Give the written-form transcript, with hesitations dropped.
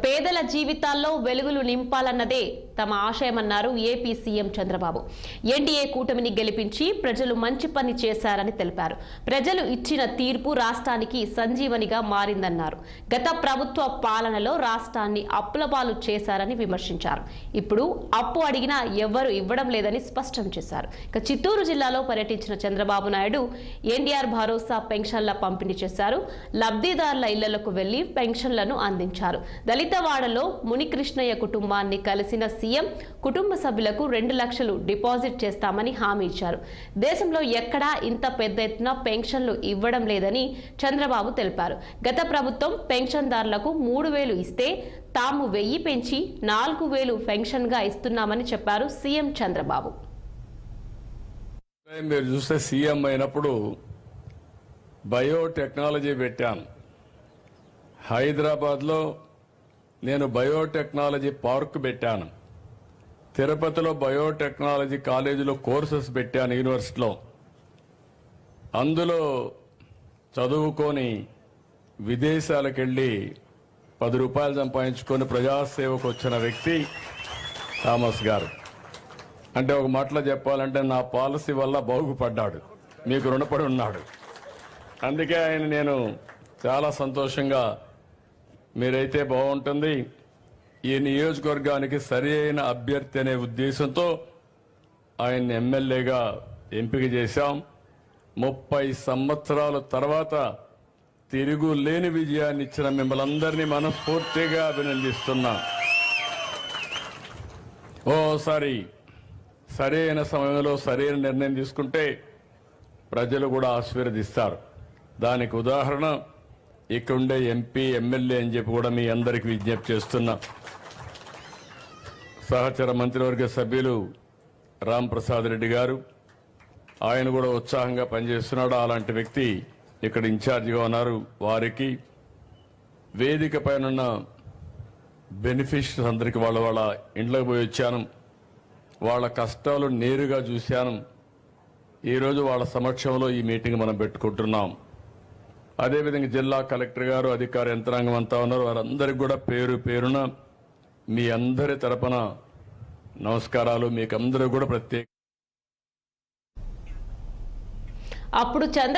పేదల జీవితాల్లో వెలుగులు నింపాలన్నదే తమ ఆశయమన్నారు ఏపీ సీఎం చంద్రబాబు. ఎన్డీఏ కూటమిని గెలిపించి ప్రజలు మంచి పని చేశారని తెలిపారు. ప్రజలు ఇచ్చిన తీర్పు రాష్ట్రానికి సంజీవనిగా మారిందన్నారు. గత ప్రభుత్వ పాలనలో రాష్ట్రాన్ని అప్పులపాలు చేశారని విమర్శించారు. ఇప్పుడు అప్పు అడిగినా ఎవ్వరూ ఇవ్వడం లేదని స్పష్టం చేశారు. చిత్తూరు జిల్లాలో పర్యటించిన చంద్రబాబు నాయుడు ఎన్టీఆర్ భరోసా పెన్షన్ల పంపిణీ చేశారు. లబ్ధిదారుల ఇళ్లకు వెళ్లి పెన్షన్లను అందించారు. దళితవాడలో మునికృష్ణయ్య కుటుంబాన్ని కలిసిన సీఎం కుటుంబ సభ్యులకు 2 లక్షలు డిపాజిట్ చేస్తామని హామీ ఇచ్చారు. దేశంలో ఎక్కడా ఇంత పెద్ద ఎత్తున పెన్షన్లు ఇవ్వడం లేదని చంద్రబాబు తెలిపారు. గత ప్రభుత్వం పెన్షన్దారులకు 3,000 ఇస్తే తాము 1000 పెంచి 4,000 పెన్షన్గా ఇస్తున్నామని చెప్పారు సీఎం చంద్రబాబు. మీరు చూస్తే సీఎం అయినప్పుడు బయోటెక్నాలజీ పెట్టాను. హైదరాబాద్లో నేను బయోటెక్నాలజీ పార్క్ పెట్టాను. తిరుపతిలో బయోటెక్నాలజీ కాలేజీలో కోర్సెస్ పెట్టాను యూనివర్సిటీలో. అందులో చదువుకొని విదేశాలకు వెళ్ళి 10 రూపాయలు సంపాదించుకొని ప్రజాసేవకు వచ్చిన వ్యక్తి థామస్ గారు. అంటే ఒక మాటలో చెప్పాలంటే నా పాలసీ వల్ల బాగుపడ్డాడు, మీకు రుణపడి ఉన్నాడు. అందుకే ఆయన నేను చాలా సంతోషంగా మీరైతే బాగుంటుంది, ఈ నియోజకవర్గానికి సరి అయిన అభ్యర్థి అనే ఉద్దేశంతో ఆయన్ని ఎమ్మెల్యేగా ఎంపిక చేశాం. 30 సంవత్సరాల తర్వాత తిరుగులేని విజయాన్ని ఇచ్చిన మిమ్మల్ని అందరినీ మనస్ఫూర్తిగా అభినందిస్తున్నాం. ఓసారి సరైన సమయంలో సరైన నిర్ణయం తీసుకుంటే ప్రజలు కూడా ఆశీర్వదిస్తారు. దానికి ఉదాహరణ ఇక్కడుండే ఎంపీ ఎమ్మెల్యే అని చెప్పి కూడా మీ అందరికీ విజ్ఞప్తి చేస్తున్నా. సహచర మంత్రివర్గ సభ్యులు రామ్ ప్రసాద్ రెడ్డి గారు, ఆయన కూడా ఉత్సాహంగా పనిచేస్తున్నాడు. అలాంటి వ్యక్తి ఇక్కడ ఇన్ఛార్జిగా ఉన్నారు. వారికి వేదిక పైన బెనిఫిషరీస్ అందరికీ వాళ్ళ ఇంట్లోకి పోయి వచ్చాను. వాళ్ళ కష్టాలు నేరుగా చూశాను. ఈరోజు వాళ్ళ సమక్షంలో ఈ మీటింగ్ మనం పెట్టుకుంటున్నాం. అదేవిధంగా జిల్లా కలెక్టర్ గారు, అధికార యంత్రాంగం అంతా ఉన్నారు. వారందరికీ కూడా పేరు పేరున మీ అందరి తరపున నమస్కారాలు. మీకు అందరూ కూడా ప్రత్యేక అప్పుడు